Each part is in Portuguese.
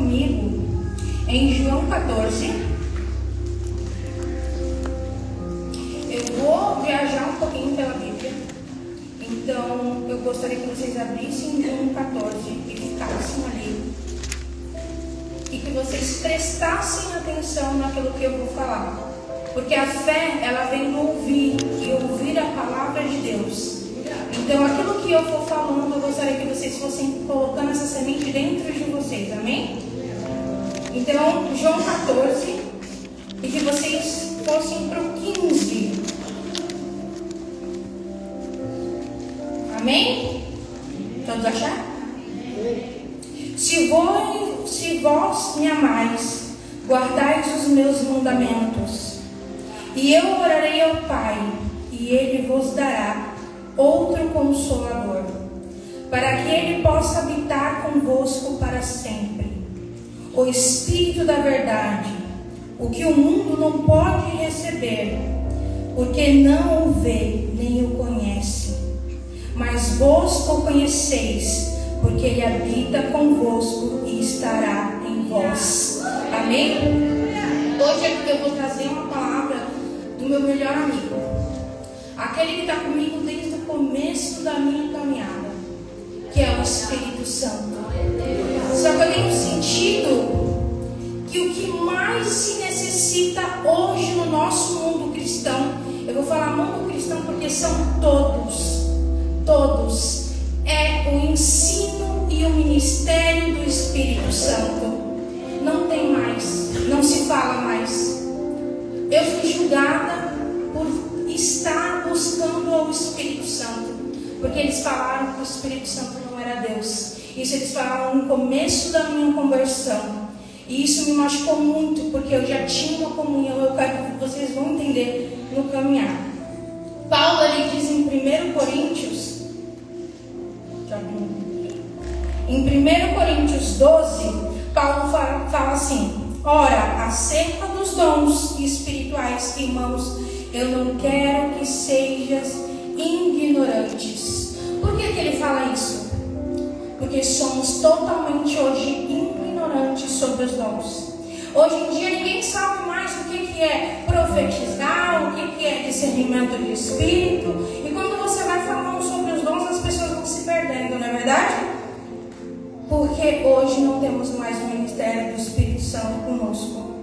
comigo em João 14. Eu vou viajar um pouquinho pela Bíblia. Então, eu gostaria que vocês abrissem João 14 e ficassem ali. E que vocês prestassem atenção naquilo que eu vou falar. Porque a fé, ela vem do ouvir, e ouvir a palavra de Deus. Então, aquilo que eu for falando, eu gostaria que vocês fossem colocando essa semente dentro de vocês, amém? Então, João 14, e que vocês fossem para o 15. Amém? Todos acharam? Se vós me amais, guardais os meus mandamentos, e eu orarei ao Pai, e Ele vos dará outro Consolador, para que Ele possa habitar convosco para sempre. O Espírito da verdade, o que o mundo não pode receber, porque não o vê nem o conhece. Mas vós o conheceis, porque Ele habita convosco e estará em vós. Amém? Hoje eu vou trazer uma palavra do meu melhor amigo. Aquele que está comigo desde o começo da minha caminhada, que é o Espírito Santo. Só que eu tenho sentido que o que mais se necessita hoje no nosso mundo cristão, eu vou falar mundo cristão porque são todos, é o ensino e o ministério do Espírito Santo. Não tem mais, não se fala mais. Eu fui julgada por estar buscando o Espírito Santo, porque eles falaram que o Espírito Santo não era Deus. Isso eles falaram no começo da minha conversão, e isso me machucou muito, porque eu já tinha uma comunhão. Eu quero que vocês vão entender no caminhar. Paulo, ele diz em 1 Coríntios, em 1 Coríntios 12, Paulo fala assim: ora, acerca dos dons espirituais, irmãos, eu não quero que sejas ignorantes. Por que ele fala isso? Porque somos totalmente hoje ignorantes sobre os dons. Hoje em dia ninguém sabe mais o que é profetizar, o que é discernimento de espírito. E quando você vai falando sobre os dons, as pessoas vão se perdendo, não é verdade? Porque hoje não temos mais o ministério do Espírito Santo conosco.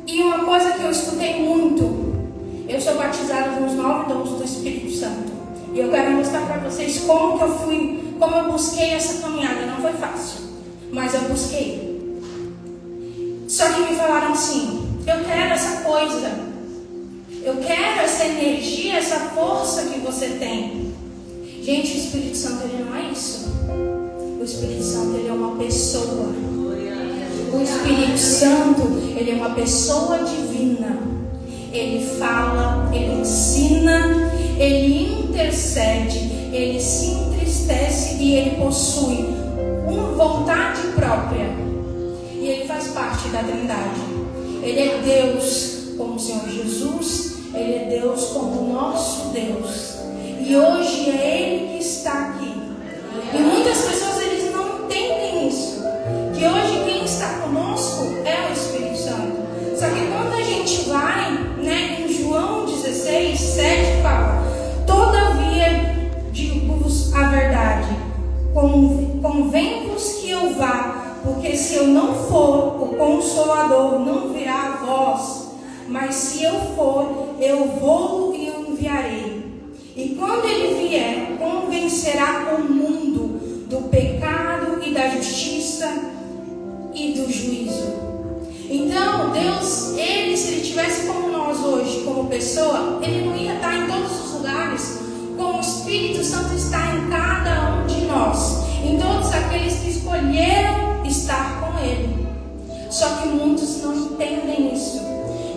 E uma coisa que eu escutei muito, eu sou batizada nos 9 dons do Espírito Santo. E eu quero mostrar para vocês como eu busquei essa caminhada. Não foi fácil, mas eu busquei. Só que me falaram assim: eu quero essa coisa, eu quero essa energia, essa força que você tem. Gente, o Espírito Santo, ele não é isso. O Espírito Santo, ele é uma pessoa. O Espírito Santo, ele é uma pessoa divina. Ele fala, ele ensina, ele intercede, ele se entristece e ele possui uma vontade própria. E ele faz parte da Trindade. Ele é Deus como o Senhor Jesus, ele é Deus como o nosso Deus. E hoje é Ele que está aqui. E muitas pessoas, eles não entendem isso, que hoje quem está conosco é o Espírito Santo. Só que quando a gente vai, em João 16, 7 fala: todavia digo-vos a verdade, convém-vos que eu vá, porque se eu não for, o Consolador não virá a vós, mas se eu for, eu vou e o enviarei. E quando ele vier, convencerá o mundo do pecado e da justiça e do juízo. Então, Deus, se ele estivesse como nós hoje, como pessoa, ele não ia estar em todos os lugares, como o Espírito Santo está em cada um de nós, em todos aqueles que escolheram estar com ele. Só que muitos não entendem isso.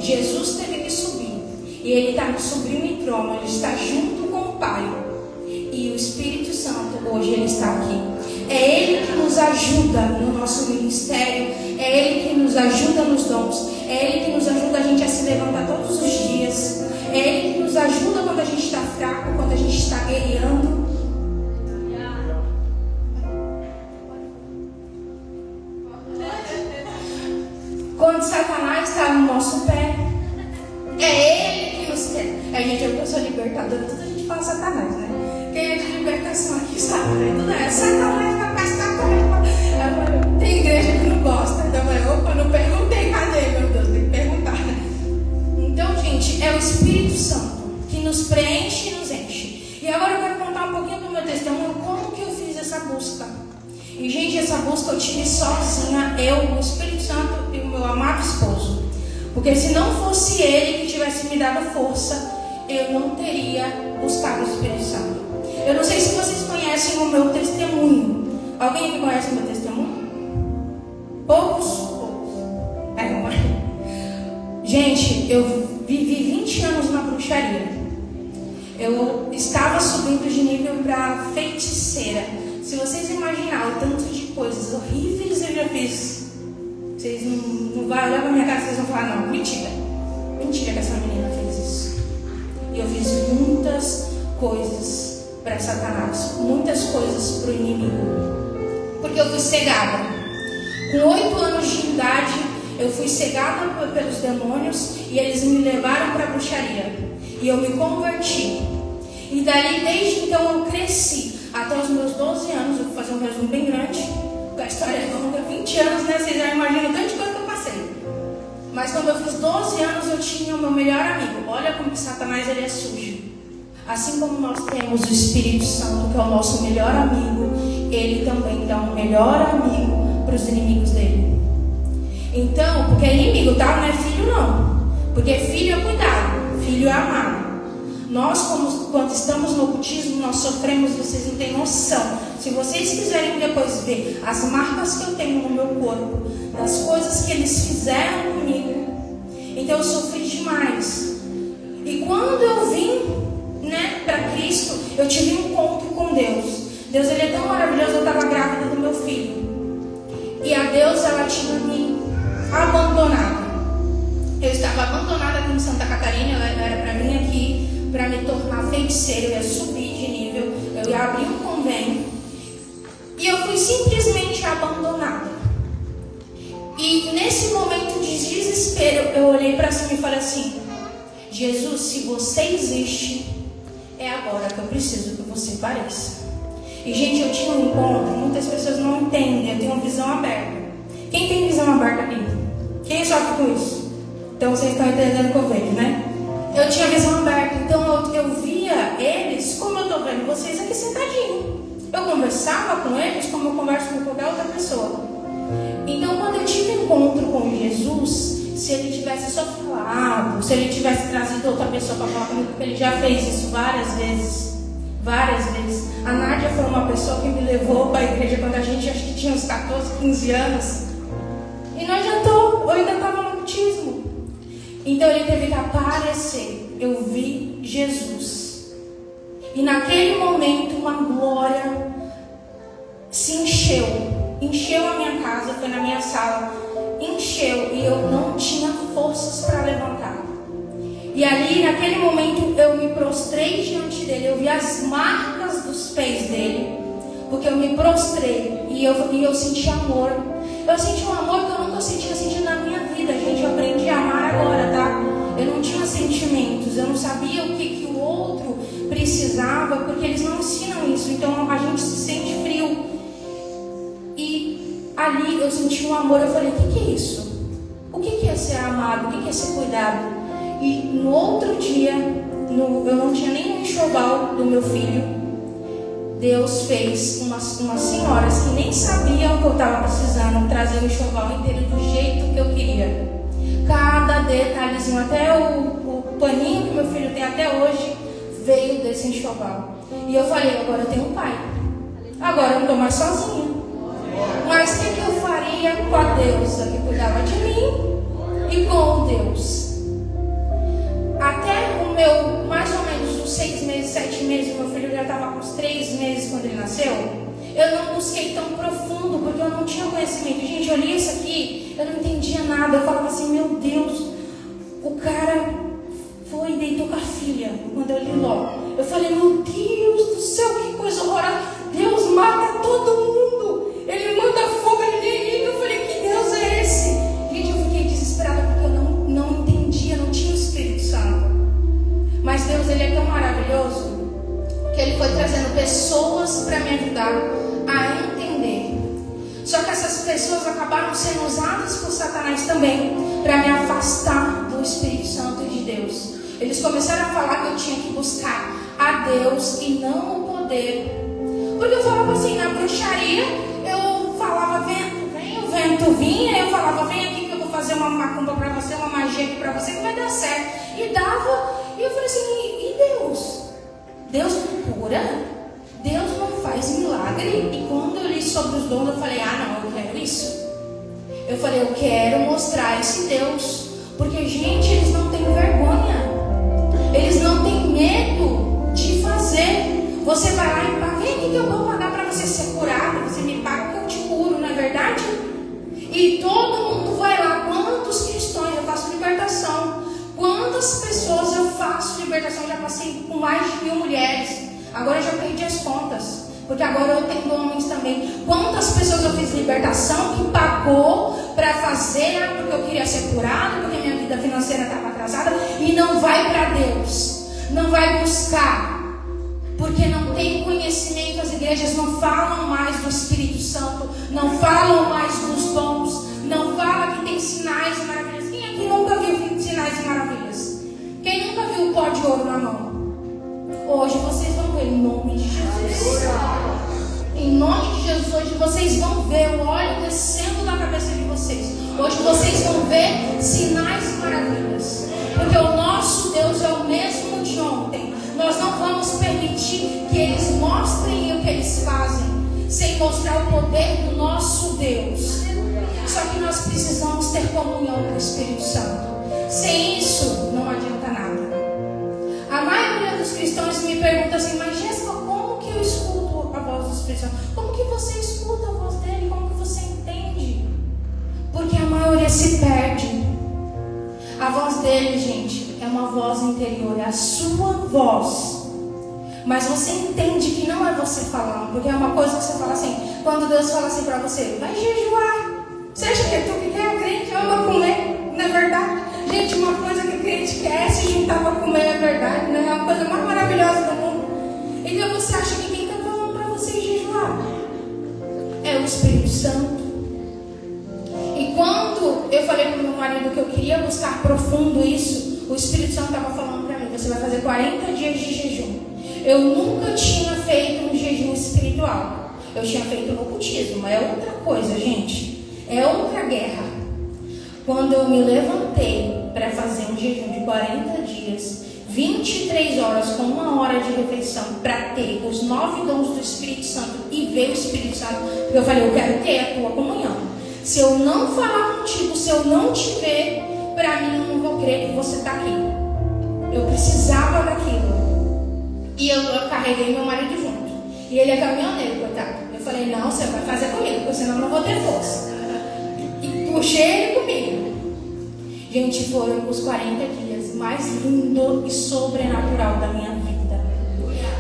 Jesus teve que subir, e ele está no sublime trono, ele está junto com o Pai. E o Espírito Santo hoje ele está aqui. É Ele que nos ajuda no nosso ministério, é Ele que nos ajuda nos dons, é Ele que nos ajuda a gente a se levantar todos os dias, é Ele que nos ajuda quando a gente está fraco, quando a gente está guerreando. quando Satanás está no nosso pé. É ele que nos quer. Gente, eu sou libertadora, tudo a gente fala Satanás, né? Quem é de libertação aqui sabe, né? Tudo é Satanás, papai, Satanás. Tem igreja que não gosta, então eu falei, opa, não perguntei, cadê, meu Deus, tem que perguntar. Então, gente, é o Espírito Santo que nos preenche e nos enche. E agora eu quero contar um pouquinho do meu testemunho, como que eu fiz essa busca. E, gente, essa busca eu tive sozinha, eu, o Espírito Santo e o meu amado esposo. Porque se não fosse ele que tivesse me dado força, eu não teria buscado o Espírito Santo. Eu não sei se vocês conhecem o meu testemunho. Alguém aqui conhece o meu testemunho? Poucos? Gente, eu vivi 20 anos na bruxaria. Eu estava subindo de nível para feiticeira. Se vocês imaginarem o tanto de coisas horríveis eu já fiz, vocês não vão olhar para minha cara e vocês vão falar, não, mentira. Mentira que essa menina fez isso. E eu fiz muitas coisas para Satanás, muitas coisas para o inimigo. Porque eu fui cegada. Com 8 anos de idade, eu fui cegada pelos demônios e eles me levaram para a bruxaria. E eu me converti. E dali, desde então, eu cresci. Até os meus 12 anos, eu vou fazer um resumo bem grande, porque a história é longa, 20 anos, né? Vocês já imaginam tanto de coisa que eu passei. Mas quando eu fiz 12 anos, eu tinha o meu melhor amigo. Olha como que Satanás ele é sujo. Assim como nós temos o Espírito Santo, que é o nosso melhor amigo, ele também dá um melhor amigo para os inimigos dele. Então, porque é inimigo, tá? Não é filho não. Porque filho é cuidado, filho é amado. Nós, quando estamos no ocultismo, nós sofremos, vocês não têm noção. Se vocês quiserem depois ver as marcas que eu tenho no meu corpo, das coisas que eles fizeram comigo, então eu sofri demais. E quando eu vim, para Cristo, eu tive um encontro com Deus. Deus, ele é tão maravilhoso. Eu estava grávida do meu filho. E a Deus, ela tinha me abandonado. Eu estava abandonada aqui em Santa Catarina. Ela era para vir aqui para me tornar feiticeira. Eu ia subir de nível, eu ia abrir um convênio. E eu fui simplesmente abandonada. E nesse momento de desespero, eu olhei para cima e falei assim: Jesus, se você existe, é agora que eu preciso que você apareça. E, gente, eu tinha um encontro, muitas pessoas não entendem, eu tenho uma visão aberta. Quem tem visão aberta aqui? Quem sofre com isso? Então vocês estão entendendo o que eu vejo, né? Eu tinha visão aberta, então eu via eles como eu estou vendo vocês aqui sentadinho. Eu conversava com eles como eu converso com qualquer outra pessoa. Então, quando eu tive encontro com Jesus, se ele tivesse só falado, se ele tivesse trazido outra pessoa para falar comigo, porque ele já fez isso várias vezes. A Nádia foi uma pessoa que me levou para a igreja quando a gente, acho que tinha uns 14, 15 anos. E não adiantou, eu ainda estava no autismo. Então ele teve que aparecer. Eu vi Jesus. E naquele momento uma glória se encheu a minha casa, foi na minha sala, encheu, e eu não tinha forças para levantar. E ali, naquele momento, eu me prostrei diante dele, eu vi as marcas dos pés dele, porque eu me prostrei, e eu senti amor. Eu senti um amor que eu nunca tinha sentido na minha vida, gente. Eu aprendi a amar agora, tá? Eu não tinha sentimentos, eu não sabia o que o outro precisava, porque eles não ensinam isso, então a gente se sente frio. E ali eu senti um amor, eu falei: o que é isso? O que é ser amado? O que é ser cuidado? E no outro dia, eu não tinha nem um enxoval do meu filho. Deus fez umas senhoras que nem sabiam o que eu estava precisando trazer o enxoval inteiro do jeito que eu queria. Cada detalhezinho, até o paninho que meu filho tem até hoje, veio desse enxoval. E eu falei: agora eu tenho um pai. Agora eu não estou mais sozinha. Mas o que eu faria com a deusa que cuidava de mim e com Deus? Até o meu, mais ou menos uns 6 meses, 7 meses, meu filho já estava com uns 3 meses quando ele nasceu. Eu não busquei tão profundo, porque eu não tinha conhecimento. Gente, eu li isso aqui, eu não entendia nada. Eu falava assim: meu Deus, o cara foi e deitou com a filha. Quando eu li logo, eu falei: meu Deus do céu, que coisa horrorosa. Deus mata todo mundo. Ele manda fogo, ninguém liga. Eu falei: que Deus é esse? Gente, eu fiquei desesperada. acabaram sendo usadas por Satanás também para me afastar do Espírito Santo de Deus. Eles começaram a falar que eu tinha que buscar a Deus e não o poder. Porque eu falava assim, na bruxaria, eu falava, vento, vem, o vento vinha, eu falava, vem aqui que eu vou fazer uma macumba para você, uma magia aqui para você que vai dar certo. E dava, e eu falei assim, e Deus? Deus não cura? Deus não faz milagre? E quando eu li sobre os dons, eu falei, não, eu quero isso. Eu falei, eu quero mostrar esse Deus. Porque, gente, eles não têm vergonha. Eles não têm medo de fazer. Você vai lá e paga, vem aqui que eu vou pagar para você ser curado. Você me paga que eu te curo, não é verdade? E todo mundo vai lá. Quantos cristãos, eu faço libertação. Quantas pessoas eu faço libertação? Já passei com mais de 1000 mulheres. Agora eu já perdi as contas. Porque agora eu tenho homens também. Quantas pessoas eu fiz libertação que pagou para fazer, porque eu queria ser curado, porque minha vida financeira estava atrasada, e não vai para Deus, não vai buscar, porque não tem conhecimento. As igrejas não falam mais do Espírito Santo, não falam mais dos dons, não falam que tem sinais e maravilhas. Quem aqui nunca viu sinais e maravilhas? Quem nunca viu o pó de ouro na mão? Hoje vocês vão ver, em nome de Jesus. Em nome de Jesus, hoje vocês vão ver o óleo descendo da cabeça de vocês. Hoje vocês vão ver sinais e maravilhas. Porque o nosso Deus é o mesmo de ontem. Nós não vamos permitir que eles mostrem o que eles fazem sem mostrar o poder do nosso Deus. Só que nós precisamos ter comunhão com o Espírito Santo. Sem isso, não adianta nada. A maioria dos cristãos me pergunta assim, mas Jéssica, como que eu escuto a voz do Espírito Santo? Como que você escuta a voz dele? Como que você entende? Porque a maioria se perde. A voz dele, gente, é uma voz interior, é a sua voz. Mas você entende que não é você falando, porque é uma coisa que você fala assim, quando Deus fala assim pra você, vai jejuar. Você acha que é tu que quer? A crente ama comer, não é verdade? Gente, uma coisa que a crente quer é se juntar para comer, é verdade, né? É uma coisa mais maravilhosa do mundo. Então você acha que quem está falando para você jejuar é o Espírito Santo. E quando eu falei para o meu marido que eu queria buscar profundo isso, o Espírito Santo estava falando para mim, você vai fazer 40 dias de jejum. Eu nunca tinha feito um jejum espiritual. Eu tinha feito no ocultismo, é outra coisa, gente. É outra guerra. Quando eu me levantei para fazer um jejum de 40 dias, 23 horas com 1 hora de refeição, para ter os 9 dons do Espírito Santo e ver o Espírito Santo, eu falei, eu quero ter a tua comunhão. Se eu não falar contigo, se eu não te ver, para mim eu não vou crer que você está aqui. Eu precisava daquilo. E eu carreguei meu marido junto. E ele é caminhoneiro, coitado. Eu falei, não, você vai fazer comigo, porque senão eu não vou ter força. E puxei ele comigo. Gente, foram os 40 dias mais lindo e sobrenatural da minha vida.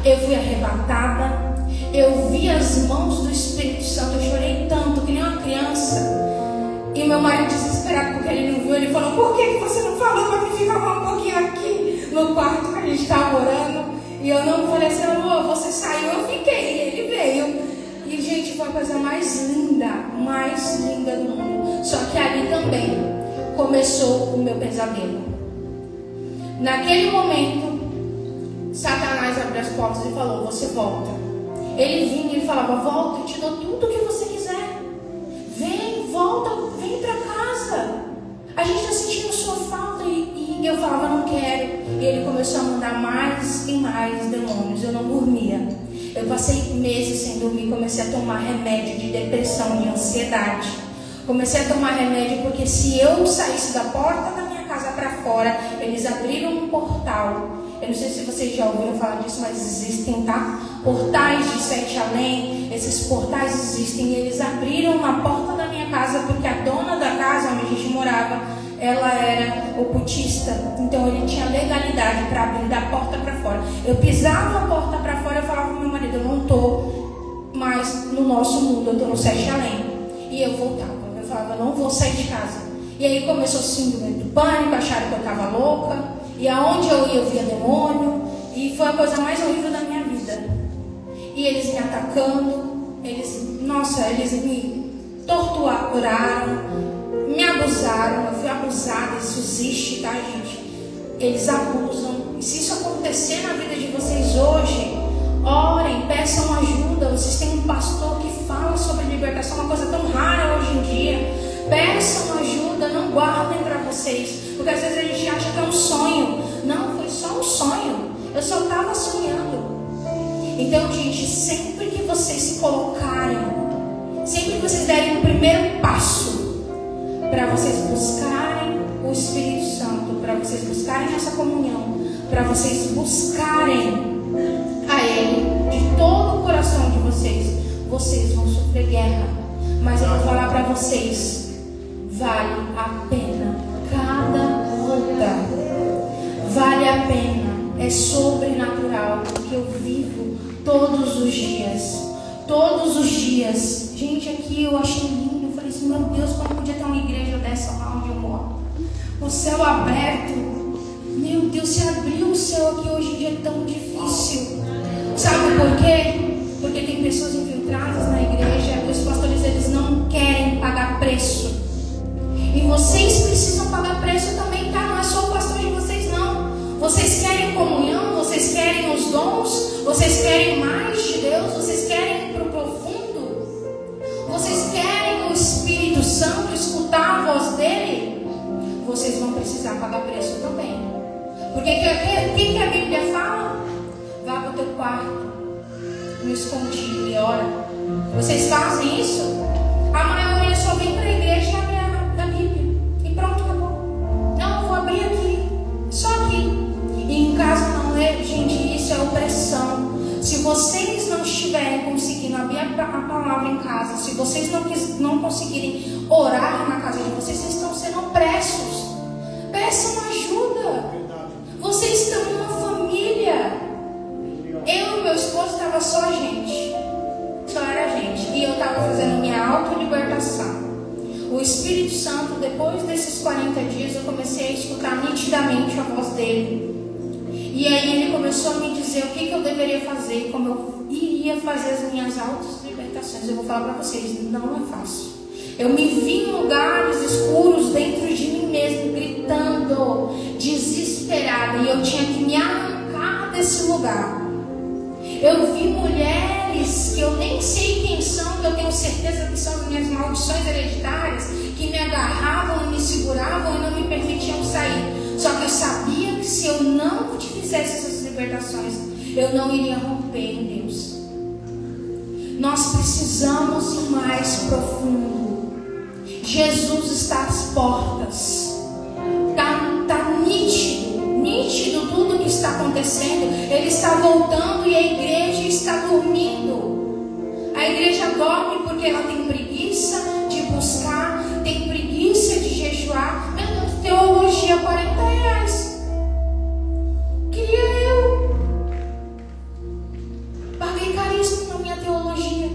Eu fui arrebatada. Eu vi as mãos do Espírito Santo. Eu chorei tanto, que nem uma criança. E meu marido desesperado, porque ele não viu. Ele falou, por que você não falou para mim ficar um pouquinho aqui no quarto que a gente estava orando? E eu não falei assim, amor, você saiu, eu fiquei. E ele veio. E, gente, foi a coisa mais linda do mundo. Só que ali também começou o meu pesadelo. Naquele momento, Satanás abriu as portas e falou, você volta. Ele vinha e ele falava, volta, eu te dou tudo o que você quiser. Vem, volta, vem pra casa. A gente está sentindo sua falta. E eu falava, não quero. E ele começou a mandar mais e mais demônios. Eu não dormia. Eu passei meses sem dormir. Comecei a tomar remédio de depressão, de ansiedade. Comecei a tomar remédio porque se eu saísse da porta da minha casa para fora, eles abriram um portal. Eu não sei se vocês já ouviram falar disso, mas existem, tá? Portais de Sete Além. Esses portais existem e eles abriram na porta da minha casa porque a dona da casa onde a gente morava, ela era ocultista. Então ele tinha legalidade para abrir da porta para fora. Eu pisava a porta para fora e falava pro meu marido, eu não estou mais no nosso mundo, eu estou no Sete Além. E eu voltava. Eu falava, não vou sair de casa. E aí começou o síndrome do pânico, acharam que eu estava louca. E aonde eu ia, eu via demônio. E foi a coisa mais horrível da minha vida. E eles me atacando. Eles me torturaram, me abusaram, eu fui abusada, isso existe, tá, gente? Eles abusam. E se isso acontecer na vida de vocês hoje, orem, peçam ajuda. Vocês têm um pastor que fala sobre libertação, uma coisa tão rara hoje em dia. Peçam ajuda, não guardem para vocês, porque às vezes a gente acha que é um sonho. Não, foi só um sonho, eu só estava sonhando. Então, gente, sempre que vocês se colocarem, sempre que vocês derem o primeiro passo para vocês buscarem o Espírito Santo, para vocês buscarem essa comunhão, para vocês buscarem a Ele de todo o coração de vocês, vocês vão sofrer guerra. Mas eu vou falar para vocês, vale a pena cada luta. Vale a pena, é sobrenatural, porque eu vivo todos os dias. Todos os dias. Gente, aqui eu achei lindo. Eu falei assim, meu Deus, como podia ter uma igreja dessa lá onde eu moro? O céu aberto. Meu Deus, se abriu o céu aqui hoje em dia é tão difícil. Sabe por quê? Porque tem pessoas infiltradas na igreja. Os pastores, eles não querem pagar preço. E vocês precisam pagar preço também, tá? Não é só o pastor de vocês, não. Vocês querem comunhão, vocês querem os dons, vocês querem mais de Deus, vocês querem ir para o profundo, vocês querem o Espírito Santo, escutar a voz dele, vocês vão precisar pagar preço também. Porque o que a Bíblia fala? Vá para o teu quarto, no escondido e ora. Vocês fazem isso? A maioria só vem para a igreja e abre a Bíblia e pronto, acabou. Não, eu vou abrir aqui, só aqui. E em casa não é, gente, isso é opressão. Se vocês não estiverem conseguindo abrir a palavra em casa, se vocês não conseguirem orar na casa de vocês, vocês estão sendo opressos. Peçam ajuda. Vocês estão numa família. Eu e meu esposo estava só a gente. Só era a gente. E eu estava fazendo minha autolibertação. O Espírito Santo, depois desses 40 dias, eu comecei a escutar nitidamente a voz dele. E aí ele começou a me dizer o que eu deveria fazer, como eu iria fazer as minhas auto-libertações. Eu vou falar para vocês, não é fácil. Eu me vi em lugares escuros dentro de mim mesmo, gritando, desesperada. E eu tinha que me arrancar desse lugar. Eu vi mulheres que eu nem sei quem são, que eu tenho certeza que são as minhas maldições hereditárias, que me agarravam e me seguravam e não me permitiam sair. Só que eu sabia que se eu não fizesse essas libertações, eu não iria romper em Deus. Nós precisamos ir mais profundo. Jesus está às portas. Está nítido tudo que está acontecendo. Ele está voltando e a igreja está dormindo. A igreja dorme porque ela tem preguiça de buscar, tem preguiça de jejuar. Meu Deus, teologia R$40. Queria eu. Paguei caríssimo na minha teologia.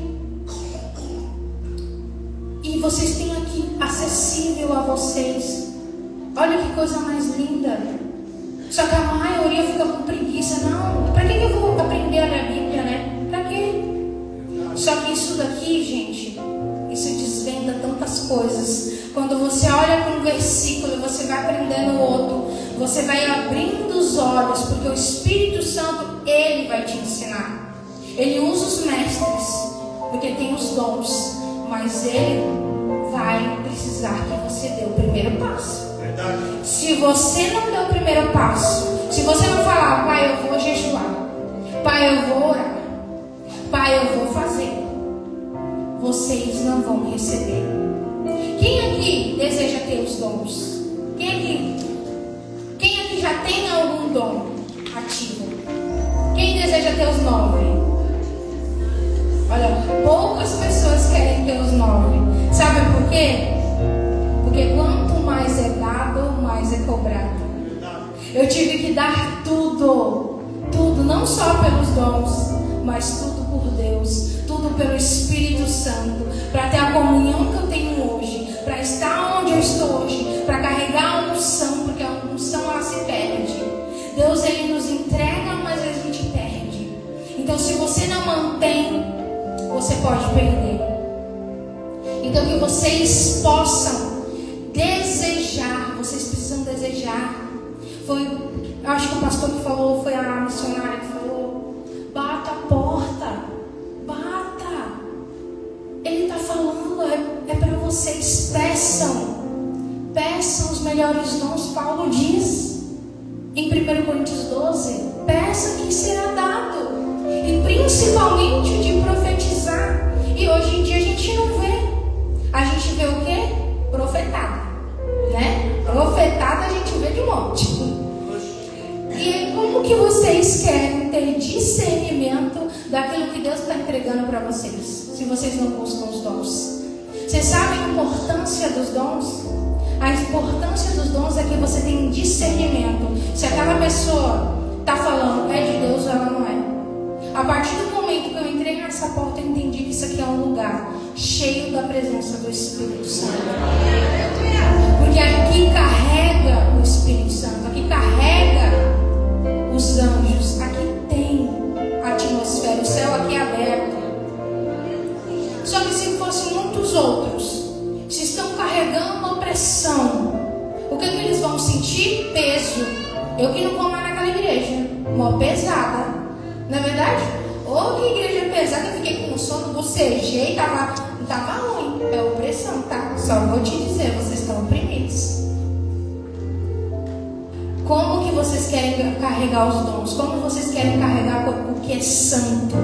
E vocês têm aqui acessível a vocês. Olha que coisa mais linda. Só que a maioria fica com preguiça. Não, para que eu vou aprender a ler a Bíblia, né? Para quê? Só que isso daqui, gente, isso desvenda tantas coisas. Quando você olha para um versículo, você vai aprendendo outro. Você vai abrindo os olhos, porque o Espírito Santo, ele vai te ensinar. Ele usa os mestres, porque tem os dons. Mas ele vai precisar que você dê o primeiro passo. Verdade. Se você não der o primeiro passo, se você não falar, pai, eu vou jejuar, pai, eu vou orar, pai, eu vou fazer, vocês não vão receber. Quem aqui deseja ter os dons? Quem aqui já tem algum dom ativo? Quem deseja ter os 9? Olha, poucas pessoas querem ter os 9. Sabe por quê? Porque quanto mais é dado, mais é cobrado. Eu tive que dar tudo, não só pelos dons, mas tudo por Deus, tudo pelo Espírito Santo, para ter a comunhão que eu tenho hoje, para estar onde eu estou hoje, para carregar a unção, porque a unção ela se perde. Deus ele nos entrega, mas a gente perde. Então se você não mantém, você pode perder. Então que vocês possam desejar, vocês precisam desejar. Acho que o pastor que falou, foi a missionária que falou: bata a porta, bata. Ele está falando, é para vocês, peçam os melhores dons. Paulo diz em 1 Coríntios 12: peça que será dado, e principalmente o de profetizar. E hoje em dia a gente não vê. A gente vê o quê? Profetada, né? Profetada a gente vê de monte. E como que vocês querem ter discernimento daquilo que Deus está entregando para vocês, se vocês não buscam os dons? Vocês sabem a importância dos dons? A importância dos dons é que você tem discernimento. Se aquela pessoa está falando é de Deus ou ela não é. A partir do momento que eu entrei nessa porta, eu entendi que isso aqui é um lugar cheio da presença do Espírito Santo. Porque aqui carrega o Espírito Santo, aqui carrega os anjos, aqui tem a atmosfera, o céu aqui é aberto. Só que se fossem muitos outros, se estão carregando opressão, o que eles vão sentir? Peso. Eu que não vou mais naquela igreja, mó pesada, não é verdade? Ô, que igreja pesada, eu fiquei com sono, bocejei, não tava ruim. É opressão, tá? Só vou te dizer, vocês estão oprimidos. Como que vocês querem carregar os dons? Como vocês querem carregar o que é santo?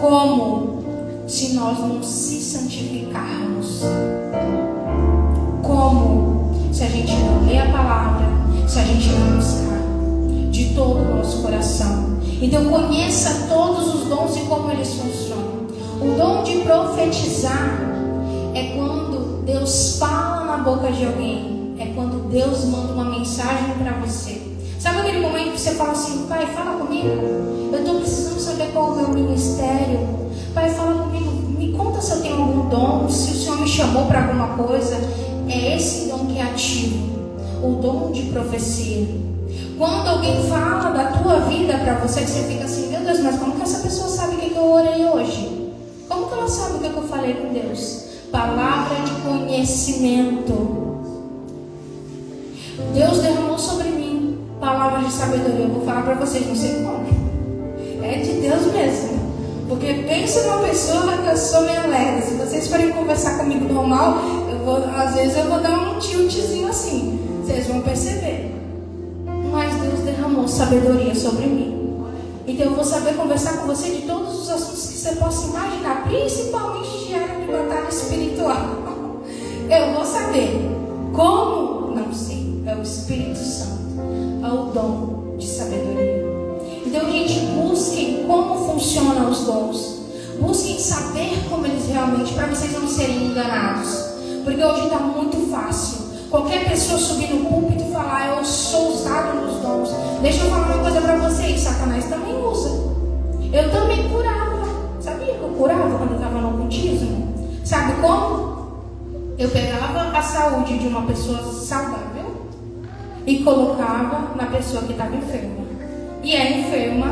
Como? Se nós não se santificarmos. Como? Se a gente não lê a palavra, se a gente não buscar de todo o nosso coração. Então conheça todos os dons e como eles funcionam. O dom de profetizar é quando Deus fala na boca de alguém. É quando Deus manda uma mensagem para você. Sabe aquele momento que você fala assim: pai, fala comigo. Eu estou precisando saber qual é o meu ministério. Pai, fala comigo. Me conta se eu tenho algum dom, se o Senhor me chamou para alguma coisa. É esse dom que é ativo. O dom de profecia. Quando alguém fala da tua vida para você, que você fica assim: meu Deus, mas como que essa pessoa sabe o que eu orei hoje? Como que ela sabe o que eu falei com Deus? Palavra de conhecimento. Deus derramou sobre mim palavras de sabedoria. Eu vou falar para vocês, não sei como. É de Deus mesmo. Porque pensa numa pessoa que eu sou meio lerda. Se vocês forem conversar comigo normal, às vezes eu vou dar um tiltzinho assim. Vocês vão perceber. Mas Deus derramou sabedoria sobre mim. Então eu vou saber conversar com você de todos os assuntos que você possa imaginar, principalmente de área de batalha espiritual. Eu vou saber. Como? Não sei. É o Espírito Santo. É o dom de sabedoria. Então, gente, busquem como funcionam os dons. Busquem saber como eles realmente, para vocês não serem enganados. Porque hoje está muito fácil. Qualquer pessoa subir no púlpito e falar: eu sou usado nos dons. Deixa eu falar uma coisa para vocês: Satanás também usa. Eu também curava. Sabia que eu curava quando eu estava no ocultismo? Sabe como? Eu pegava a saúde de uma pessoa saudável e colocava na pessoa que estava enferma. E a enferma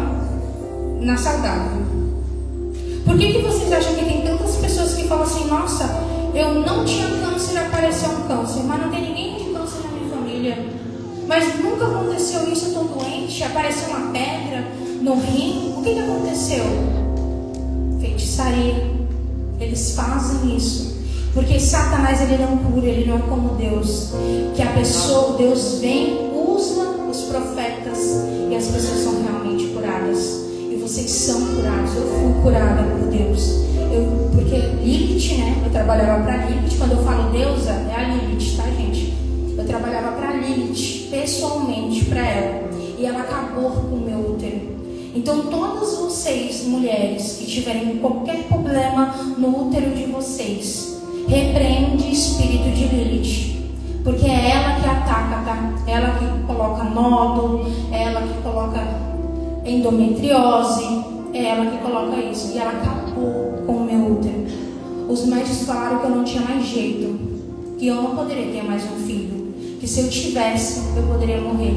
na saudável. Por que vocês acham que tem tantas pessoas que falam assim: nossa, eu não tinha câncer e apareceu um câncer, mas não tem ninguém de câncer na minha família. Mas nunca aconteceu isso, eu estou doente, apareceu uma pedra no rim. O que aconteceu? Feitiçaria. Eles fazem isso. Porque Satanás, ele não cura, ele não é como Deus. Que a pessoa, Deus vem, usa os profetas e as pessoas são realmente curadas. E vocês são curados. Eu fui curada por Deus. Porque Lilith, né? Eu trabalhava para Lilith. Quando eu falo deusa, é a Lilith, tá, gente? Eu trabalhava para Lilith, pessoalmente, para ela. E ela acabou com o meu útero. Então, todas vocês, mulheres, que tiverem qualquer problema no útero de vocês, repreende espírito de Lilith. Porque é ela que ataca, tá? Ela que coloca nódulo, ela que coloca endometriose, é ela que coloca isso. E ela acabou com o meu útero. Os médicos falaram que eu não tinha mais jeito, que eu não poderia ter mais um filho, que se eu tivesse, eu poderia morrer.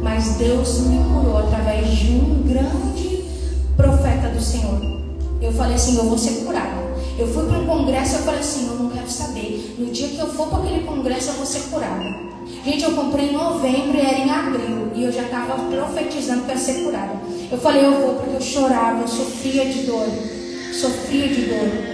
Mas Deus me curou através de um grande profeta do Senhor. Eu falei assim: eu vou ser curada. Eu fui para um congresso e eu falei assim, eu não quero saber. No dia que eu for para aquele congresso eu vou ser curada. Gente, eu comprei em novembro e era em abril. E eu já estava profetizando que ia ser curada. Eu falei, eu vou porque eu chorava, eu sofria de dor. Sofria de dor.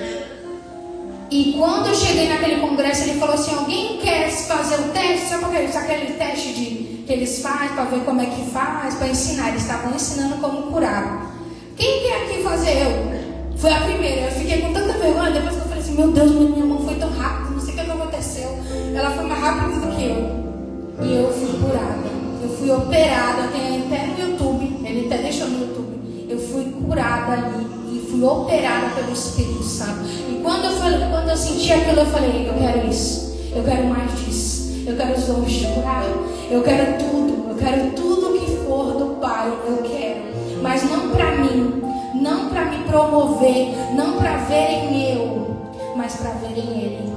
E quando eu cheguei naquele congresso, ele falou assim, alguém quer fazer o teste? Sabe aquele teste que eles fazem para ver como é que faz, para ensinar? Eles estavam ensinando como curar. Quem quer aqui fazer? Eu. Foi a primeira. Eu fiquei com tanta vergonha. Depois que eu falei assim, meu Deus, minha mão foi tão rápida, não sei o que aconteceu. Ela foi mais rápida do que eu. E eu fui curada. Eu fui operada. Tem até no YouTube. Ele até deixou no YouTube. Eu fui curada ali. E fui operada pelo Espírito Santo. E quando eu senti aquilo, eu falei, eu quero isso. Eu quero mais disso. Eu quero os dons de curar. Eu quero tudo. Eu quero tudo que for do Pai. Eu quero. Mas não para mim. Não para me promover. Não para verem eu. Mas para verem Ele.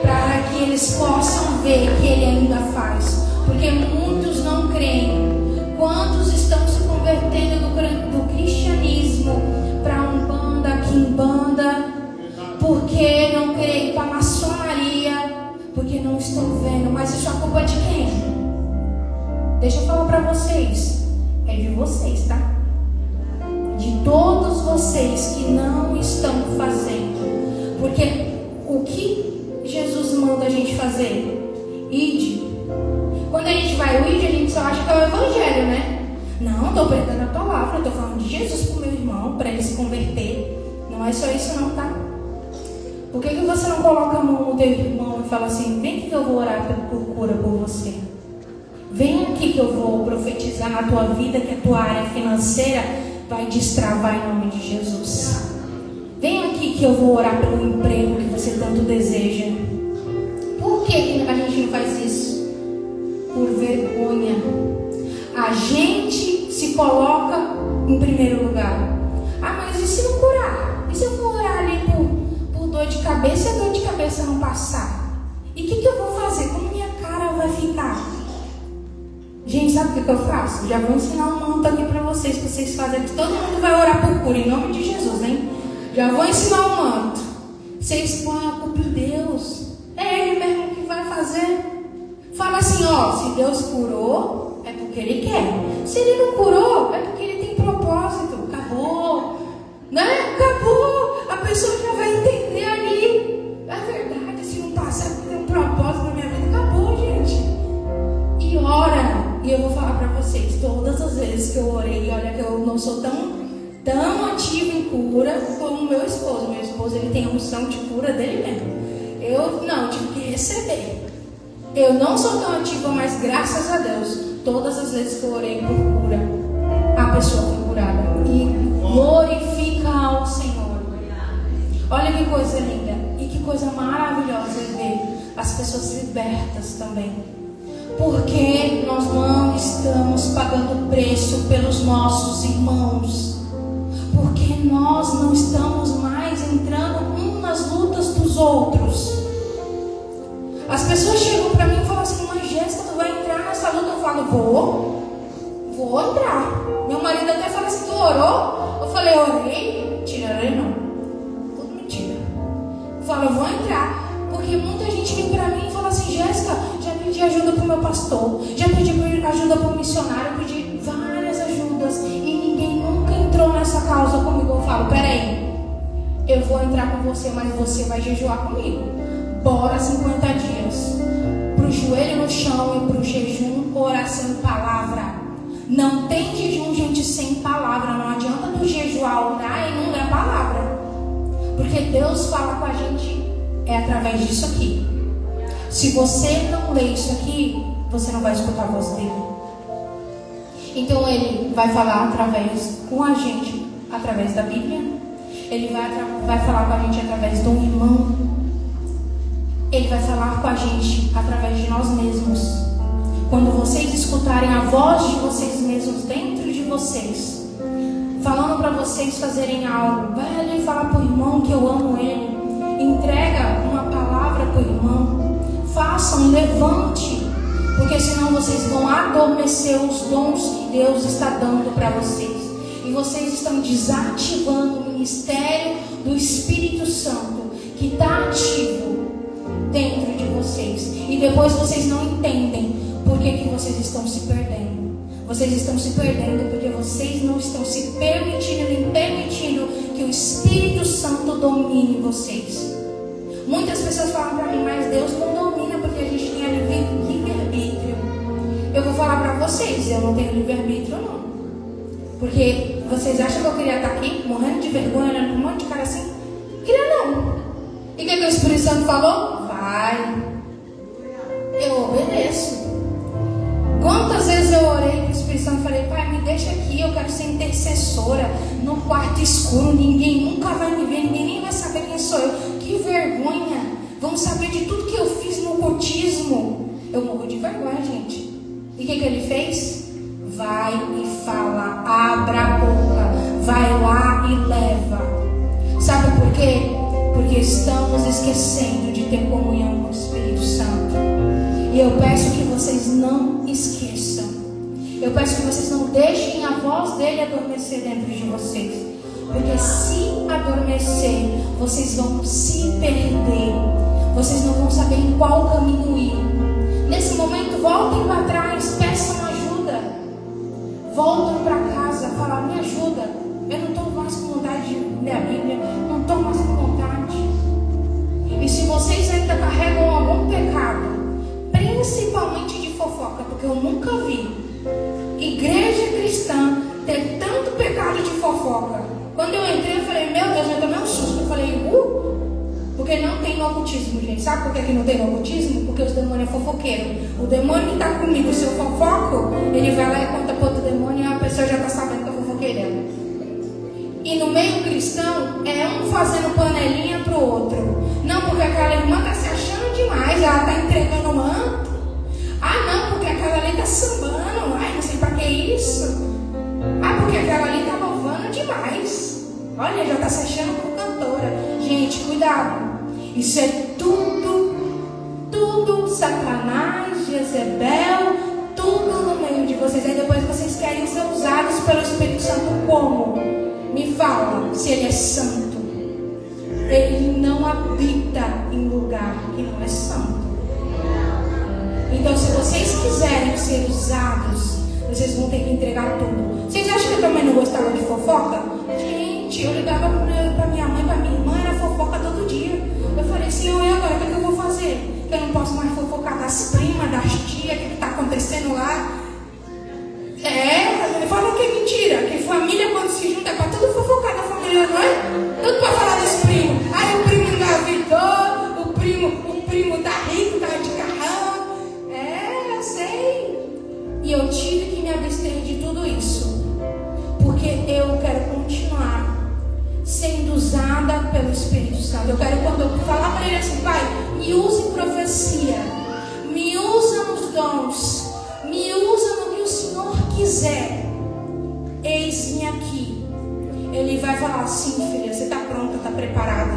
Para que eles possam ver que Ele ainda faz. Porque muitos não creem. Quantos estão se convertendo do cristianismo para Umbanda, Quimbanda? Porque não creem para maçonaria? Porque não estão vendo. Mas isso é culpa de quem? Deixa eu falar para vocês. É de vocês, tá? De todos vocês que não estão fazendo. Porque o que Jesus manda a gente fazer? Ide. Quando a gente vai ao ide, a gente só acha que é o evangelho, né? Não, estou pregando a palavra, estou falando de Jesus para o meu irmão, para ele se converter. Não é só isso não, tá? Por que você não coloca a mão no teu irmão e fala assim, vem aqui que eu vou orar por cura por você. Vem aqui que eu vou profetizar na tua vida que a tua área financeira vai destravar em nome de Jesus. Vem aqui que eu vou orar pelo emprego que você tanto deseja. Por que a gente não faz isso? Por vergonha. A gente se coloca em primeiro lugar. Ah, mas e se não curar? E se eu for orar ali por dor de cabeça e a dor de cabeça não passar? E o que eu vou fazer? Como minha cara vai ficar? Gente, sabe o que eu faço? Já vou ensinar um manto aqui para vocês fazerem. Todo mundo vai orar por cura, em nome de Jesus, hein? Já vou ensinar um manto. Vocês põem a culpa em Deus. É Ele mesmo que vai fazer. Fala assim, ó, se Deus curou, é porque Ele quer. Se Ele não curou, é porque Ele tem propósito. Acabou. Né? Acabou. A pessoa já vai entender ali. É verdade, se não passar, porque tem um propósito na minha vida. Acabou, gente. E ora. E eu vou falar para vocês, todas as vezes que eu orei, olha que eu não sou tão ativa em cura como o meu esposo. Meu esposo, ele tem a unção de cura dele mesmo. Eu não, tive que receber. Eu não sou tão ativa, mas graças a Deus, todas as vezes que eu orei por cura, a pessoa foi curada. E glorifica ao Senhor. Olha que coisa linda. E que coisa maravilhosa ver as pessoas libertas também. Porque nós não estamos pagando preço pelos nossos irmãos. Porque nós não estamos mais entrando nas lutas dos outros. As pessoas chegam para mim e falam assim, mas Jéssica, tu vai entrar nessa luta? Eu falo, vou entrar. Meu marido até fala assim, tu orou? Eu falei, orei. Mentira, orei não. Tudo mentira. Eu falo, eu vou entrar. Porque muita gente vem para mim e fala assim, Jéssica, já pedi ajuda para o meu pastor, já pedi ajuda para o missionário, pedi várias ajudas e ninguém nunca entrou nessa causa comigo. Eu falo, peraí, eu vou entrar com você, mas você vai jejuar comigo. Bora 50 dias. Pro joelho no chão e pro jejum, oração e palavra. Não tem jejum, gente, sem palavra. Não adianta tu jejuar, orar e não dar palavra. Porque Deus fala com a gente através disso aqui. Se você não ler isso aqui, você não vai escutar a voz dele. Então ele vai falar com a gente através da Bíblia. Ele vai falar com a gente através de um irmão. Ele vai falar com a gente através de nós mesmos. Quando vocês escutarem a voz de vocês mesmos dentro de vocês, falando para vocês fazerem algo, vai ali falar para o irmão que eu amo ele. Entrega uma palavra para o irmão. Façam, levante. Porque senão vocês vão adormecer os dons que Deus está dando para vocês. E vocês estão desativando o ministério do Espírito Santo que está ativo dentro de vocês. E depois vocês não entendem por que vocês estão se perdendo. Vocês estão se perdendo porque vocês não estão se permitindo nem permitindo que o Espírito Santo domine vocês. Muitas pessoas falam para mim, mas Deus não domina porque a gente tem livre-arbítrio. Eu vou falar para vocês, eu não tenho livre-arbítrio não. Porque vocês acham que eu queria estar aqui morrendo de vergonha, olhando um monte de cara assim? Queria não. E o que o Espírito Santo falou? Vai. Eu obedeço. Quantas vezes eu orei para o Espírito Santo e falei, Pai, me deixa aqui, eu quero ser intercessora no quarto escuro, ninguém nunca vai me ver, ninguém nem vai saber quem sou eu. Que vergonha, vamos saber de tudo que eu fiz no cultismo. Eu morro de vergonha, gente. E o que ele fez? Vai e fala, abra a boca, vai lá e leva. Sabe por quê? Porque estamos esquecendo de ter comunhão com o Espírito Santo. E eu peço que vocês não esqueçam. Eu peço que vocês não deixem a voz dele adormecer dentro de vocês. Porque se adormecer, vocês vão se perder. Vocês não vão saber em qual caminho ir. Nesse momento, voltem para trás, peçam ajuda. Voltam para casa, falam, me ajuda. Eu não estou mais com vontade de ler a Bíblia. Não estou mais com vontade. E se vocês ainda carregam algum pecado, principalmente de fofoca, porque eu nunca vi igreja cristã ter tanto pecado de fofoca. Quando eu entrei, eu falei, meu Deus, eu tomei um susto. Eu falei, porque não tem no ocultismo, gente. Sabe por que não tem no ocultismo? Porque os demônios é fofoqueiro. O demônio que está comigo, se eu fofoco, ele vai lá e conta para outro demônio e a pessoa já está sabendo que eu fofoquei dela. E no meio cristão, é um fazendo panelinha pro outro. Não, porque aquela irmã está se achando demais, ela está entregando o manto. Ah, não, porque aquela ali está sambando. Ai, não sei para que isso. Ah, porque aquela ali está louvando demais. Olha, já está se achando com cantora. Gente, cuidado. Isso é tudo Satanás, Jezebel, tudo no meio de vocês. Aí depois vocês querem ser usados pelo Espírito Santo como? Me fala, se ele é santo. Ele não habita em lugar que não é santo. Então, se vocês quiserem ser usados, vocês vão ter que entregar tudo. Vocês acham que eu também não gostava de fofoca? Gente, eu ligava para minha mãe, para minha irmã, era fofoca todo dia. Eu falei, Senhor, e agora o que eu vou fazer? Que eu não posso mais fofocar das primas, das tias, o que está acontecendo lá. Fala que é mentira, que família quando se junta é para tudo fofocar da família, não é? Tudo para falar dos primos. Aí o primo engravidou, o primo tá rico, tá de carrão. Eu sei. E eu tive que me abster de tudo isso. Porque eu quero continuar sendo usada pelo Espírito Santo. Eu quero, quando eu falar para ele assim, Pai, me usa em profecia, me usa nos dons, me usa no que o Senhor quiser. Eis-me aqui. Ele vai falar assim, filha, você está pronta, está preparada.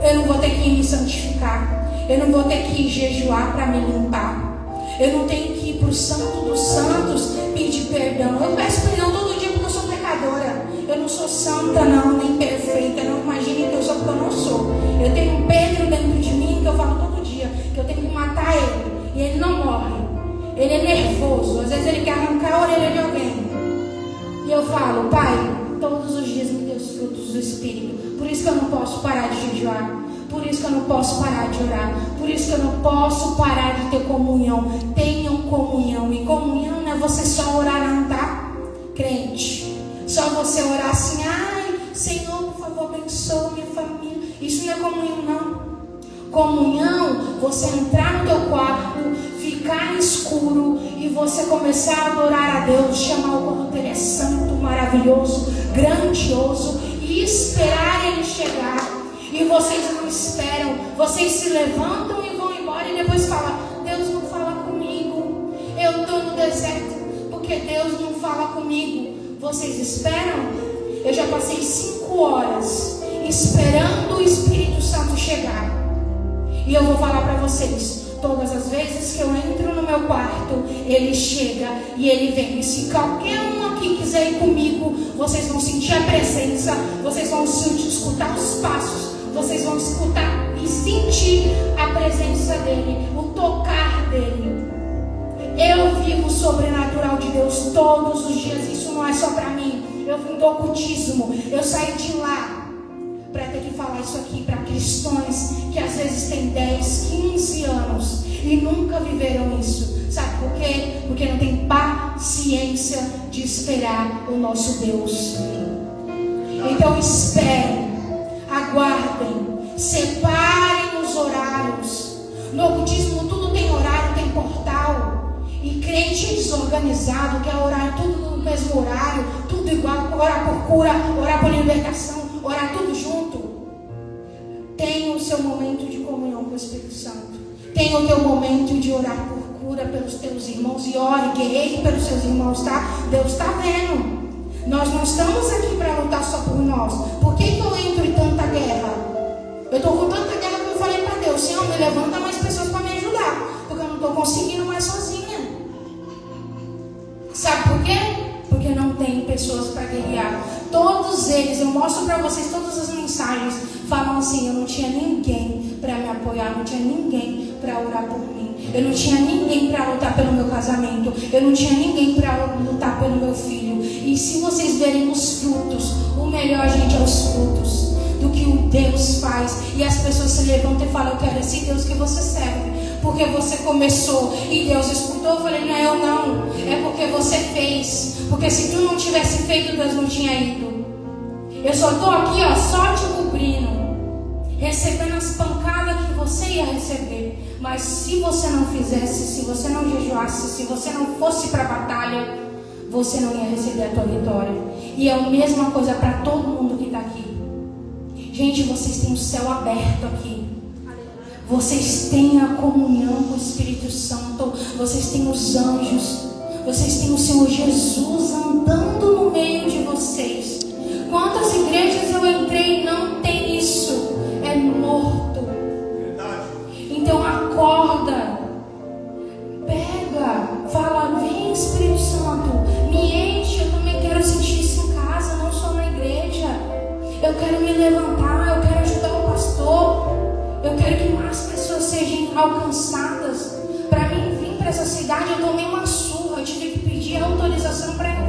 Eu não vou ter que me santificar. Eu não vou ter que jejuar para me limpar. Eu não tenho que ir para o Santo dos Santos pedir perdão. Eu peço perdão todo dia porque eu sou pecadora. Eu não sou santa não, nem perfeita. Não imagine que eu sou porque eu não sou. Eu tenho um Pedro dentro de mim que eu falo todo dia que eu tenho que matar ele. E ele não morre. Ele é nervoso. Às vezes ele quer arrancar a orelha de alguém. E eu falo, Pai, todos os dias me dê os frutos do Espírito. Por isso que eu não posso parar de jejuar. Por isso que eu não posso parar de orar. Por isso que eu não posso parar de ter comunhão. Tenham comunhão. E comunhão não é você só orar, não, tá? Crente. Só você orar assim, ai, Senhor, por favor, abençoa minha família. Isso não é comunhão, não. Comunhão, você entrar no teu quarto, ficar escuro e você começar a adorar a Deus, chamar o quanto Ele é santo, maravilhoso, grandioso e esperar Ele chegar. E vocês não esperam, vocês se levantam e vão embora e depois falam, Deus não fala comigo, eu estou no deserto porque Deus não fala comigo. Vocês esperam? Eu já passei 5 horas esperando o Espírito Santo chegar. E eu vou falar para vocês, todas as vezes que eu entro no meu quarto, Ele chega e Ele vem. E se qualquer um aqui que quiser ir comigo, vocês vão sentir a presença, vocês vão escutar os passos, vocês vão escutar e sentir a presença dele, o tocar dele. Eu vivo o sobrenatural de Deus todos os dias. Isso não é só para mim. Eu vim do ocultismo. Eu saí de lá para ter que falar isso aqui para cristãos que às vezes têm 10, 15 anos e nunca viveram isso. Sabe por quê? Porque não tem paciência de esperar o nosso Deus. Então esperem, aguardem, separem os horários. No ocultismo tudo tem horário, tem portal. E crente desorganizado quer orar tudo no mesmo horário, tudo igual, orar por cura, orar por libertação, orar tudo junto. Tenha o seu momento de comunhão com o Espírito Santo. Tenha o teu momento de orar por cura pelos teus irmãos e ore, guerreie pelos seus irmãos, tá? Deus está vendo. Nós não estamos aqui para lutar só por nós. Por que eu entro em tanta guerra? Eu estou com tanta guerra que eu falei para Deus: Senhor, me levanta mais pessoas para me ajudar, porque eu não estou conseguindo mais sozinha. Sabe por quê? Porque não tem pessoas para guerrear. Todos eles, eu mostro para vocês todas as mensagens, falam assim: eu não tinha ninguém para me apoiar, não tinha ninguém para orar por mim, eu não tinha ninguém para lutar pelo meu casamento, eu não tinha ninguém para lutar pelo meu filho. E se vocês verem os frutos, o melhor, gente, é os frutos do que o Deus faz. E as pessoas se levantam e falam: eu quero esse Deus que você serve, porque você começou e Deus escutou. Eu falei: não, eu não, é porque você fez. Porque se tu não tivesse feito, Deus não tinha ido. Eu só estou aqui, ó, só te cobrindo, recebendo as pancadas que você ia receber. Mas se você não fizesse, se você não jejuasse, se você não fosse para a batalha, você não ia receber a tua vitória. E é a mesma coisa para todo mundo que está aqui. Gente, vocês têm o céu aberto aqui. Vocês têm a comunhão com o Espírito Santo. Vocês têm os anjos. Vocês têm o Senhor Jesus andando no meio de vocês. Quantas igrejas eu entrei e não tem isso? É morto. Então acorda. Pega. Fala: vem, Espírito Santo, me enche. Eu também quero sentir isso em casa, não só na igreja. Eu quero me levantar, eu quero ajudar o pastor. Eu quero que mais pessoas sejam alcançadas. Para mim vir para essa cidade, eu tomei uma surra. Eu tive que pedir autorização para entrar.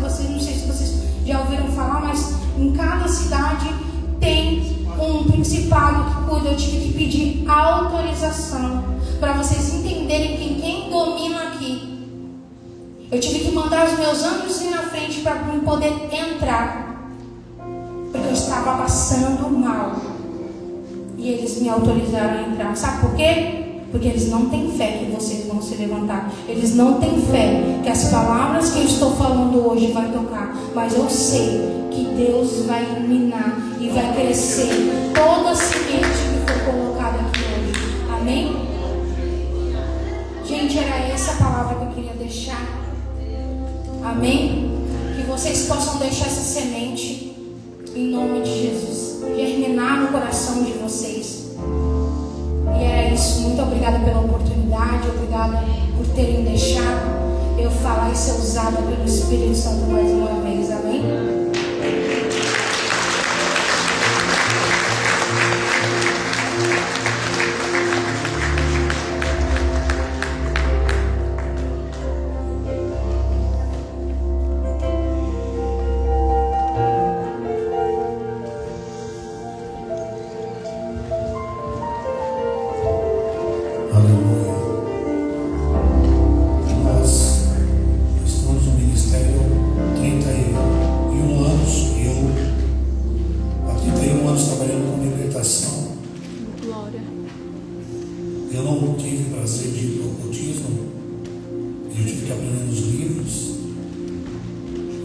Não sei se vocês já ouviram falar, mas em cada cidade tem um principado que cuida. Eu tive que pedir autorização para vocês entenderem que quem domina aqui. Eu tive que mandar os meus anjos ir na frente para poder entrar, porque eu estava passando mal. E eles me autorizaram a entrar. Sabe por quê? Porque eles não têm fé que vocês vão se levantar. Eles não têm fé que as palavras que eu estou falando hoje vai tocar. Mas eu sei que Deus vai iluminar e vai crescer toda a semente que foi colocada aqui hoje. Amém? Gente, era essa a palavra que eu queria deixar. Amém? Que vocês possam deixar essa semente, em nome de Jesus, germinar no coração de vocês. E era isso. Muito obrigada pela oportunidade. Obrigada por terem deixado eu falar e ser usada pelo Espírito Santo mais uma vez. Amém? Eu não tive prazer de ir para o ocultismo. Eu tive que aprender nos livros,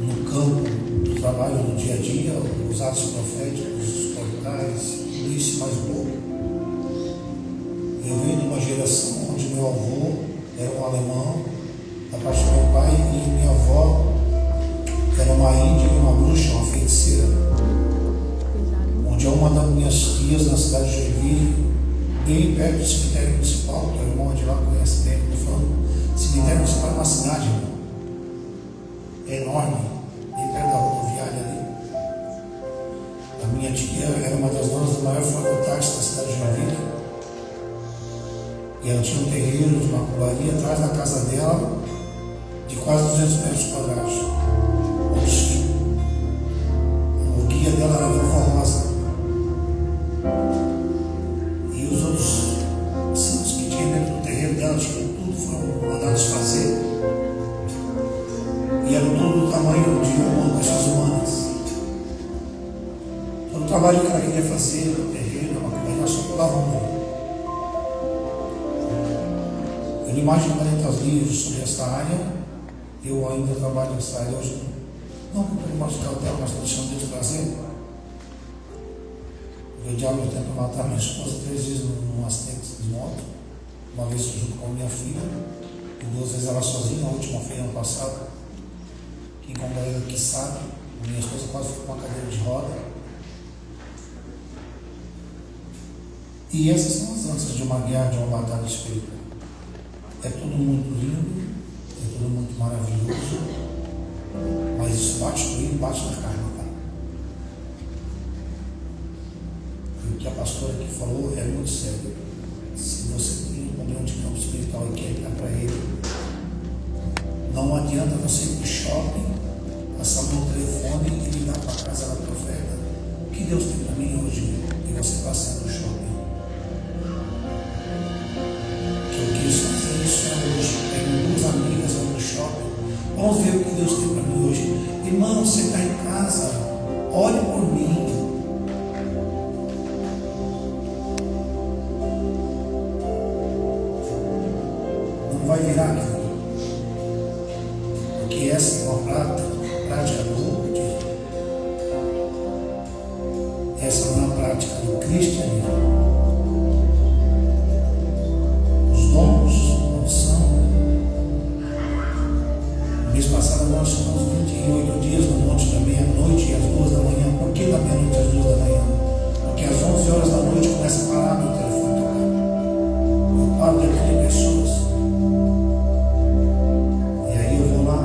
no campo do trabalho, no dia a dia, os atos proféticos, os portais, tudo isso e mais um pouco. Eu venho de uma geração onde meu avô era um alemão, da parte do meu pai, e minha avó era uma índia e uma bruxa, uma feiticeira. Onde é uma das minhas tias na cidade de Joinville, bem perto do cemitério municipal, teu irmão de lá conhece bem o que eu estou falando. Cemitério municipal é uma cidade, irmão. É enorme. E ela tinha um terreiro de macumbaria atrás da casa dela, de quase 200 metros quadrados. O guia dela era a Vovó Rosa. E os outros santos que tinha dentro do terreiro dela, tudo foram mandados fazer. E eram tudo do tamanho de pessoas humanas. Todo o trabalho que ela queria fazer no terreiro, na macumbaria, ela só pulava um mundo. Eu li mais de 40 livros sobre essa área. Eu ainda trabalho nessa área hoje. Não porque eu gosto de cautela, mas estou deixando Deus trazer. O diabo tenta matar minha esposa 3 vezes num acidente de moto. Uma vez junto com a minha filha, e 2 vezes ela sozinha. A última foi ano passado. Quem congrega aqui sabe, minha esposa quase ficou com uma cadeira de roda. E essas são as ânsias de uma guerra, de uma batalha espiritual. É tudo muito lindo, é tudo muito maravilhoso, mas isso bate comigo e bate na carne, tá? E o que a pastora aqui falou é muito sério. Se você tem um problema de campo espiritual e quer ligar para ele, não adianta você ir para o shopping, passar no telefone e ligar para a casa da profeta. O que Deus tem para mim hoje? E você passar no shopping. Que eu quis fazer isso hoje. Pego 2 amigas lá no shopping. Vamos ver o que Deus tem para mim hoje. Irmão, você está em casa, olhe por mim. Não vai virar, querido. Porque essa é uma prática do budismo. Essa não é uma prática do cristianismo. Os dons não são. No mês passado nós somos 28 dias no monte da meia-noite e às 2 da manhã. Por que da meia-noite às 2 da manhã? Porque às 11 horas da noite começa a parar meu telefone tocar. Eu paro de atender pessoas. E aí eu vou lá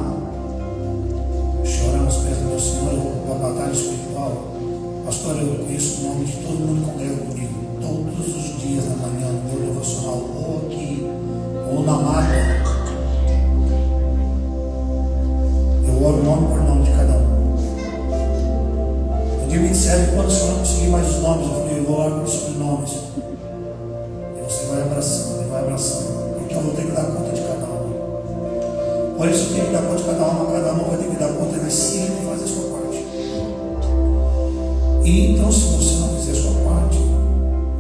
chorar nos pés do meu Senhor, eu vou para a batalha espiritual. Pastor, eu conheço o nome de todo mundo que congrega comigo. Todos os dias da manhã, no meu devocional, ou aqui, ou na mata. Eu oro nome por nome de cada um. No dia 27, quando o Senhor conseguir mais os nomes, eu falei, eu vou orar por sobrenomes. E você vai abraçando, porque eu vou ter que dar conta de cada um. Por isso eu tenho que dar conta de cada um vai ter que dar conta de si e fazer a sua parte. E então, se você não fizer a sua parte,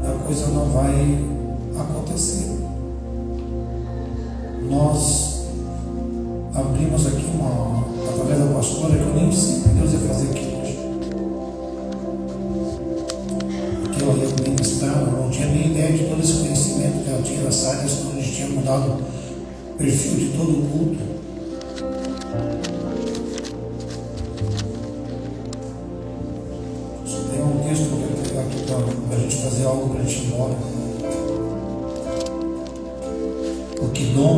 a coisa não vai acontecer. Nós abrimos aqui através da pastora, que eu nem sei o que Deus ia fazer aqui hoje. Porque ela ia ministrar, eu não tinha nem ideia de todo esse conhecimento que ela tinha das áreas, quando a gente tinha mudado o perfil de todo o culto. Tem um texto que eu quero pegar aqui para a gente fazer algo para a gente ir embora. Porque dom,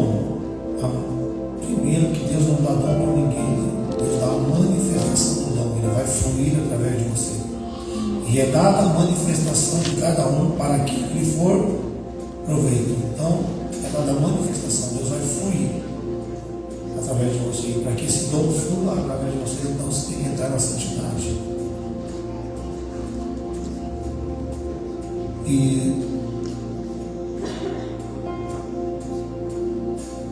primeiro que Deus não dá dom para ninguém, Deus dá a manifestação do dom, Ele vai fluir através de você. E é dada a manifestação de cada um para aquilo que lhe for proveito. Então, é dada a manifestação, Deus vai fluir através de você. E para que esse dom flua através de você, então você tem que entrar na santidade. E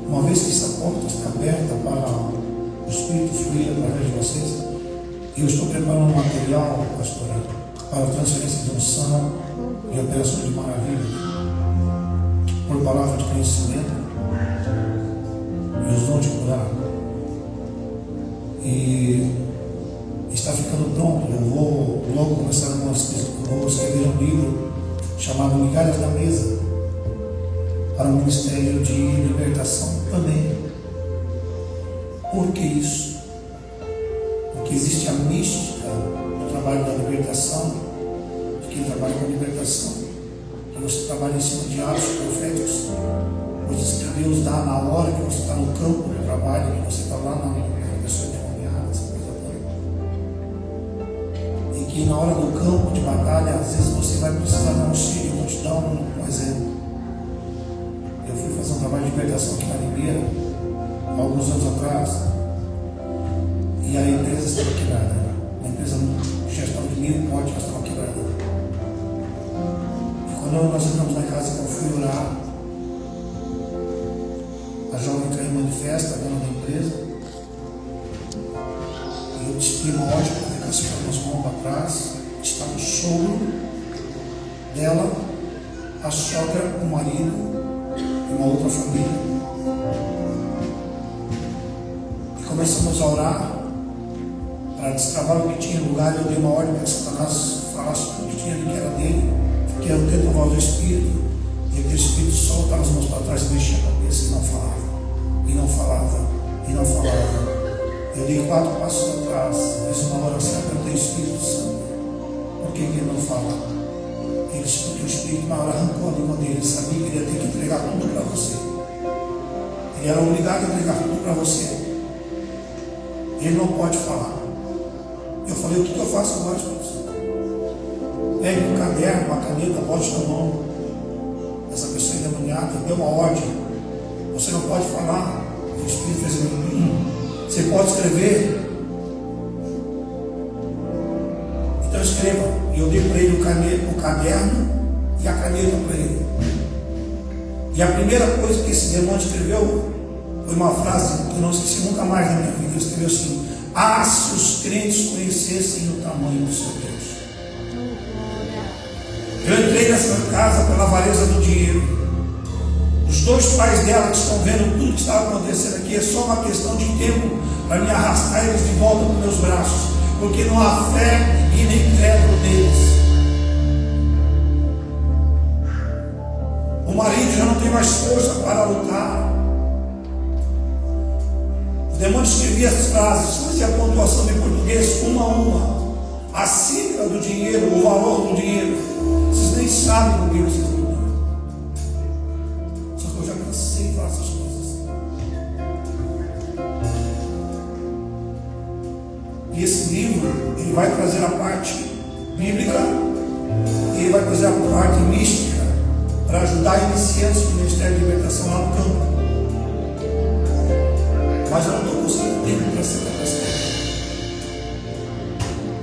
uma vez que essa porta está aberta para o Espírito fluir através de vocês, eu estou preparando um material, pastora, para transferência de unção e operações de maravilha, por palavra de conhecimento e os dons de curar. E está ficando pronto. Eu vou logo começar vou escrever um livro chamado Migalhas da Mesa, para o Ministério de Libertação também. Por que isso? Porque existe a mística do trabalho da libertação, de quem trabalha com a libertação, que você trabalha em cima de atos proféticos, coisas que Deus dá na hora que você está no campo do trabalho, que você está lá na pessoa endemoniada, essa coisa toda. E que na hora do campo de batalha, às vezes você vai precisar de um auxílio. Eu vou te dar um exemplo. trabalho de libertação aqui na Limeira, há alguns anos atrás, e a empresa estava quebrada. Uma empresa de gestão de 1.000 portes, ela estava quebrada. E quando nós entramos na casa, eu fui orar, a jovem caiu em manifesta, a dona da empresa, e eu dispi uma ótima comunicação com as mãos para trás, estava o sogro dela, a sogra, o marido e uma outra família. E começamos a orar para destravar o que tinha no lugar. Eu dei uma ordem para que Satanás falasse tudo que tinha ali que era dele, porque eu tento a voz do Espírito, e aquele Espírito soltava as mãos para trás e mexia a cabeça e não falava, e não falava, e não falava. Eu dei 4 passos atrás, fiz uma oração e perguntei ao Espírito Santo, por que ele não fala? Ele disse, porque o Espírito na hora arrancou a língua dele, sabia que ele ia ter que entregar tudo para você. Ele era obrigado a entregar tudo para você. Ele não pode falar. Eu falei, o que eu faço agora, Espírito Santo? Pegue um caderno, uma caneta, bote na mão. Essa pessoa endemoniada deu uma ordem. Você não pode falar. O Espírito fez você pode escrever. Então escreva. E eu dei para ele o caderno e a caneta para ele. E a primeira coisa que esse demônio escreveu foi uma frase que eu não esqueci nunca mais na minha vida. Ele escreveu assim: ah, se os crentes conhecessem o tamanho do seu Deus. Eu entrei nessa casa pela avareza do dinheiro. Os 2 pais dela que estão vendo tudo que está acontecendo aqui, é só uma questão de tempo para me arrastar eles de volta para os meus braços, porque não há fé e nem credo neles. O marido já não tem mais força para lutar. O demônio escrevia as frases, fazia a pontuação em português uma a uma, a sigla do dinheiro, o valor do dinheiro. Vocês nem sabem com quem vocês lidam. Só que eu já cansei de falar essas coisas. E esse livro, ele vai trazer a parte bíblica e ele vai trazer a parte mística para ajudar iniciantes do Ministério de Libertação lá no campo. Mas eu não estou conseguindo tempo para ser capacitado.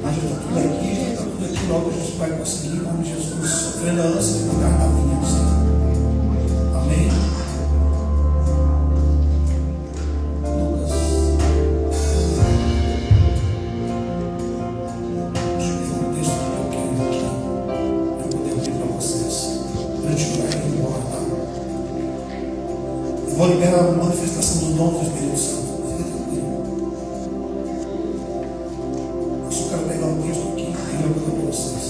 Mas já está tudo aqui, logo a gente vai conseguir, em nome de Jesus, sofrendo a ânsia de lugar na vinha do Senhor. Amém? Lucas. Deixa eu ver um texto que eu quero aqui, para poder abrir para vocês. Para a gente vai embora, tá? Eu vou liberar a manifestação do dom do Espírito Santo. Fica tranquilo. Eu só quero pegar um texto aqui e eu vou para vocês.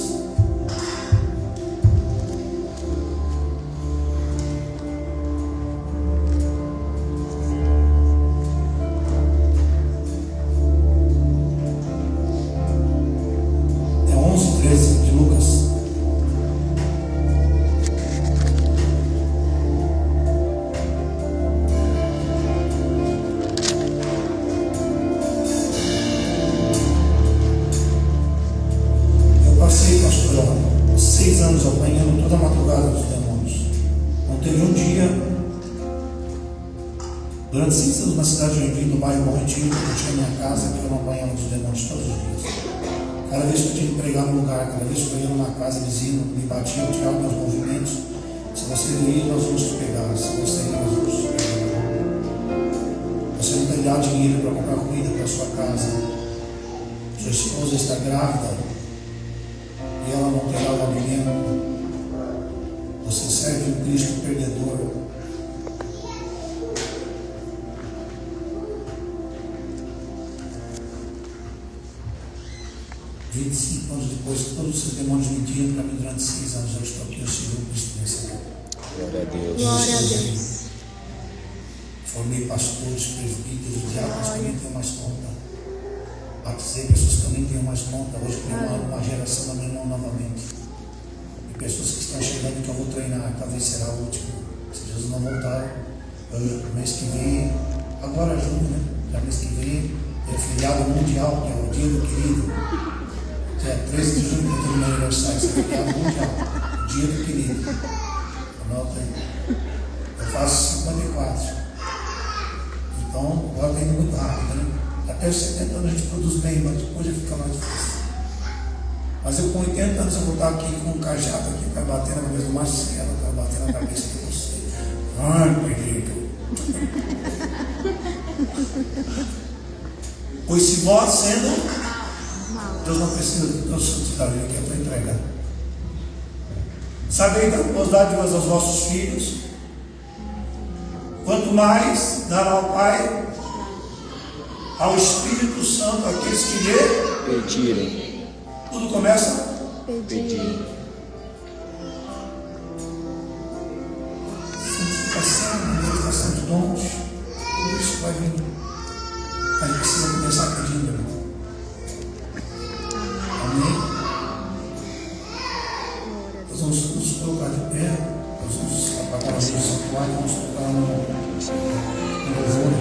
É 11:13 de Lucas. Passei, pastor, 6 anos apanhando toda a madrugada dos demônios. Não teve um dia, durante 6 anos na cidade de Joinville, no bairro Bom Retiro, eu tinha minha casa, que eu não apanhava dos demônios todos os dias. Cada vez que eu tinha que pregar no lugar, cada vez que eu ia numa casa vizinha, me batia, eu tirava meus movimentos. Se você ir, nós vamos te pegar. Se você ir, nós vamos te pegar. Você não tem dar dinheiro para comprar comida para a sua casa. Sua esposa está grávida e ela não terá o alimento. Você serve um Cristo perdedor. E 25 anos depois, todos esses demônios mentiram para mim durante 6 anos. Eu estou aqui, eu sirvo o Cristo vencedor. Glória a Deus. Glória a Deus. Formei pastores, presbíteros, diáconos que nem tenho mais conta. Batizei pessoas que eu nem tenho mais conta. Hoje preparo uma geração da minha mão novamente. E pessoas que estão chegando que eu vou treinar, talvez será a última. Se Jesus não voltar, no mês que vem, agora junho, né? Já mês que vem, é feriado mundial, que é o dia do querido. Dia 13 de junho, que eu tenho meu aniversário, esse é feriado mundial, o dia do querido. Anota aí. Eu faço 54 Então, agora está indo muito rápido, né? Até os 70 anos a gente produz bem, mas depois já fica mais difícil. Mas eu com 80 anos eu vou estar aqui com um cajado aqui, vai bater na cabeça do Marcelo, vai bater na cabeça de você. Ai, Pedro. Pois se vós sendo, Deus não precisa de Deus santidade, Ele quer a tua entrega. Sabei dar boas dádivas aos vossos filhos, quanto mais dará ao Pai, ao Espírito Santo, aqueles que lhe pedirem. Tudo começa Pedir. santificação, manifestação de dons, tudo isso vai vir. A gente precisa começar pedindo, irmão. Amém? Nós vamos nos colocar de pé, nós vamos apagar a luz atual e vamos colocar no louvor.